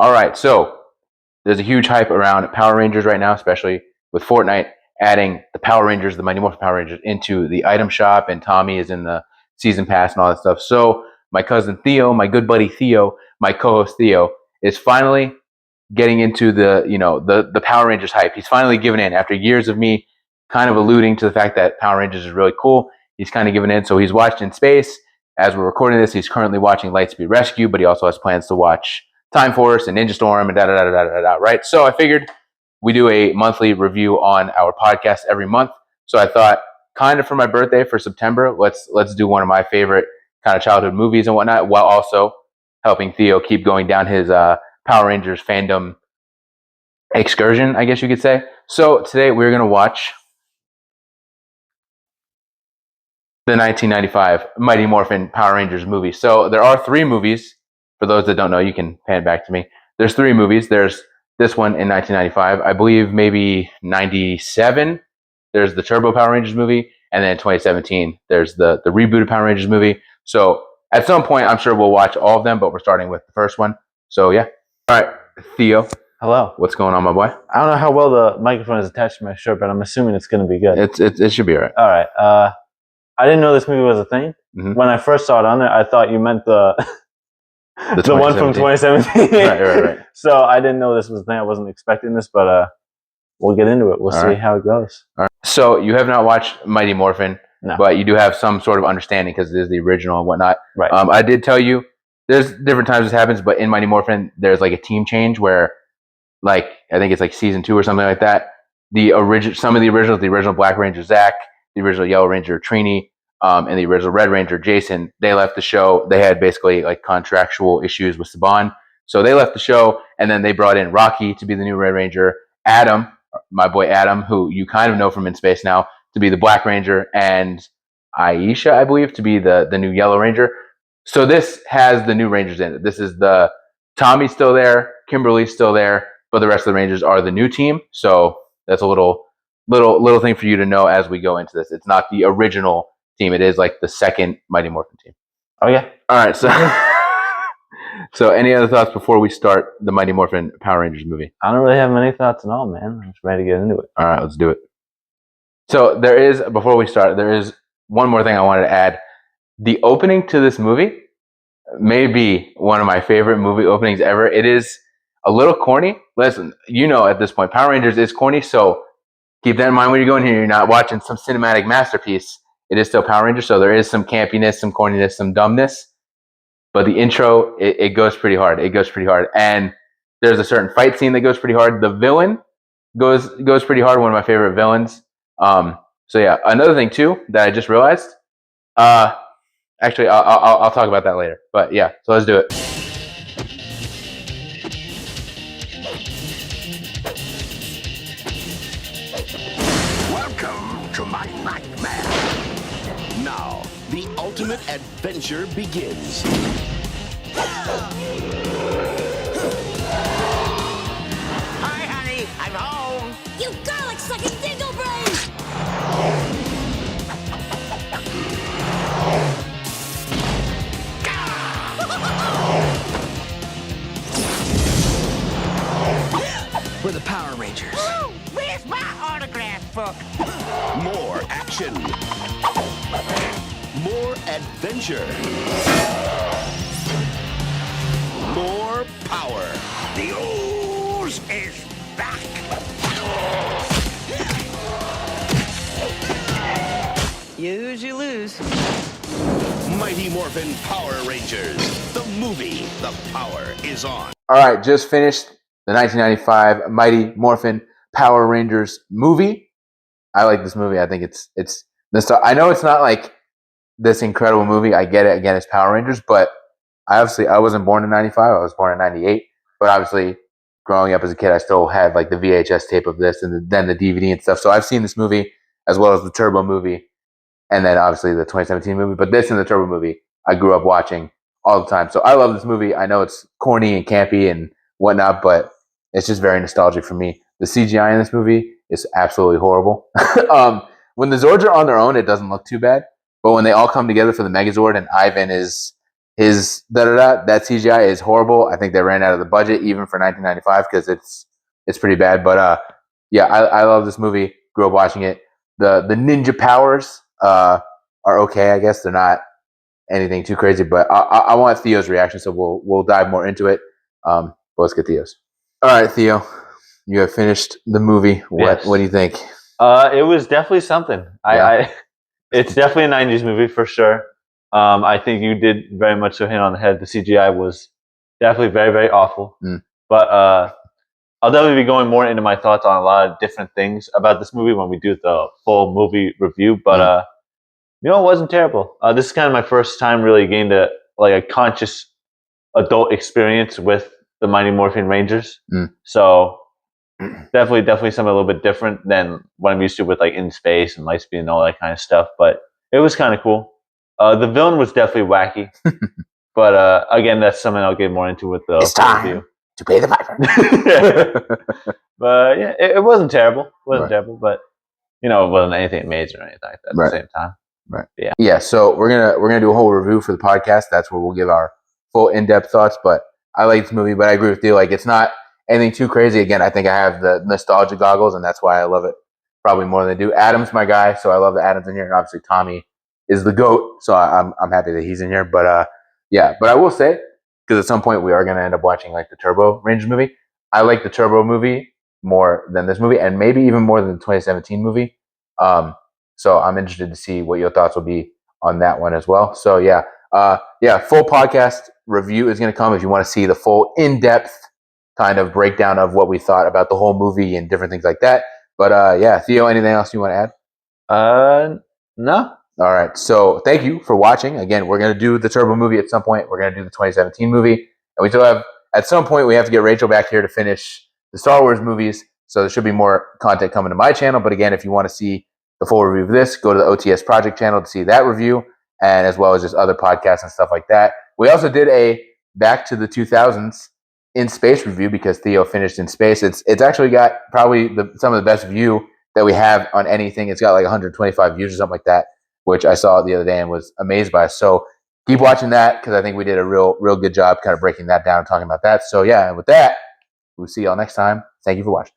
All right, so there's a huge hype around Power Rangers right now, especially with Fortnite adding the Power Rangers, the Mighty Morphin Power Rangers, into the item shop, and Tommy is in the season pass and all that stuff. So my cousin Theo, my good buddy Theo, my co-host Theo, is finally getting into the Power Rangers hype. He's finally given in after years of me kind of alluding to the fact that Power Rangers is really cool. He's kind of given in, so he's watched in space. As we're recording this, he's currently watching Lightspeed Rescue, but he also has plans to watch Time Force and Ninja Storm and right? So I figured we do a monthly review on our podcast every month. So I thought, kind of for my birthday for September, let's do one of my favorite kind of childhood movies and whatnot, while also helping Theo keep going down his Power Rangers fandom excursion, I guess you could say. So today we're going to watch the 1995 Mighty Morphin Power Rangers movie. So there are 3 movies. For those that don't know, you can pan back to me. There's 3 movies. There's this one in 1995. I believe maybe 97. There's the Turbo Power Rangers movie. And then 2017, there's the rebooted Power Rangers movie. So at some point, I'm sure we'll watch all of them, but we're starting with the first one. So yeah. All right, Theo. Hello. What's going on, my boy? I don't know how well the microphone is attached to my shirt, but I'm assuming it's going to be good. It should be all right. All right. I didn't know this movie was a thing. Mm-hmm. When I first saw it on there, I thought you meant the one from 2017. Right. So I didn't know this was a thing. I wasn't expecting this, but we'll get into it. We'll see how it goes. All right. So you have not watched Mighty Morphin, no. But you do have some sort of understanding because it is the original and whatnot. Right. I did tell you there's different times this happens, but in Mighty Morphin, there's like a team change where, like, I think it's like season 2 or something like that. Some of the original Black Ranger Zach, the original Yellow Ranger Trini, and the original Red Ranger Jason, they left the show. They had basically like contractual issues with Saban, so they left the show, and then they brought in Rocky to be the new Red Ranger, Adam, my boy Adam, who you kind of know from In Space Now, to be the Black Ranger, and Aisha, I believe, to be the new Yellow Ranger. So this has the new Rangers in it. This is the Tommy's still there, Kimberly's still there, but the rest of the Rangers are the new team. So that's a little thing for you to know as we go into this. It's not the original team. It is like the second Mighty Morphin team. Oh yeah. All right. So, so any other thoughts before we start the Mighty Morphin Power Rangers movie? I don't really have many thoughts at all, man. I'm just ready to get into it. All right, let's do it. So before we start, there is one more thing I wanted to add. The opening to this movie may be one of my favorite movie openings ever. It is a little corny. Listen, at this point, Power Rangers is corny, so keep that in mind when you're going here. You're not watching some cinematic masterpiece. It is still Power Rangers, so there is some campiness, some corniness, some dumbness. But the intro, it goes pretty hard. It goes pretty hard. And there's a certain fight scene that goes pretty hard. The villain goes pretty hard, one of my favorite villains. So yeah, another thing too that I just realized, actually I'll talk about that later, but yeah, so let's do it. Welcome to my nightmare. Now, the ultimate adventure begins. Hi, honey, I'm home. You garlic-sucking dingle brain! We're the Power Rangers. Ooh, where's my autograph book? More action. More adventure. More power. The ooze is back. You ooze, you lose. Mighty Morphin Power Rangers. The movie. The power is on. All right, just finished the 1995 Mighty Morphin Power Rangers movie. I like this movie. I think it's this. I know it's not like this incredible movie. I get it. Again, it's Power Rangers, but I wasn't born in 95. I was born in 98. But obviously, growing up as a kid, I still had like the VHS tape of this and then the DVD and stuff. So I've seen this movie as well as the Turbo movie, and then obviously the 2017 movie. But this and the Turbo movie, I grew up watching all the time. So I love this movie. I know it's corny and campy and whatnot, but it's just very nostalgic for me. The CGI in this movie is absolutely horrible. When the Zords are on their own, it doesn't look too bad. But when they all come together for the Megazord and Ivan is his that CGI is horrible. I think they ran out of the budget even for 1995 because it's pretty bad. But yeah, I love this movie. Grew up watching it. The ninja powers are okay. I guess they're not anything too crazy, but I want Theo's reaction, so we'll dive more into it. But let's get Theo's. All right, Theo, you have finished the movie. What do you think? It was definitely something. It's definitely a '90s movie for sure. I think you did very much so hit on the head. The CGI was definitely very, very awful. But I'll definitely be going more into my thoughts on a lot of different things about this movie when we do the full movie review. But it wasn't terrible. This is kind of my first time really gained a conscious adult experience with the Mighty Morphin Rangers. So definitely something a little bit different than what I'm used to with like In Space and Lightspeed and all that kind of stuff. But it was kind of cool. The villain was definitely wacky. But again, that's something I'll get more into with the review. To pay the piper. But yeah, it wasn't terrible. It wasn't terrible, but it wasn't anything major or anything like that at the same time. Right. Yeah. So we're gonna do a whole review for the podcast. That's where we'll give our full in-depth thoughts. But I like this movie, but I agree with you. Like, it's not anything too crazy. Again, I think I have the nostalgia goggles, and that's why I love it probably more than they do. Adam's my guy, so I love that Adam's in here, and obviously Tommy is the GOAT, so I'm happy that he's in here. But yeah. But I will say, because at some point we are gonna end up watching like the Turbo Rangers movie. I like the Turbo movie more than this movie, and maybe even more than the 2017 movie. So I'm interested to see what your thoughts will be on that one as well. So yeah, full podcast review is going to come if you want to see the full in-depth kind of breakdown of what we thought about the whole movie and different things like that. But yeah, Theo, anything else you want to add? No. All right. So thank you for watching. Again, we're going to do the Turbo movie at some point. We're going to do the 2017 movie, and we still have at some point we have to get Rachel back here to finish the Star Wars movies. So there should be more content coming to my channel. But again, if you want to see the full review of this, go to the OTS Project channel to see that review, and as well as just other podcasts and stuff like that. We also did a Back to the 2000s In Space review because Theo finished In Space. It's actually got probably some of the best view that we have on anything. It's got like 125 views or something like that, which I saw the other day and was amazed by. So keep watching that because I think we did a real good job kind of breaking that down and talking about that. So yeah, and with that, we'll see y'all next time. Thank you for watching.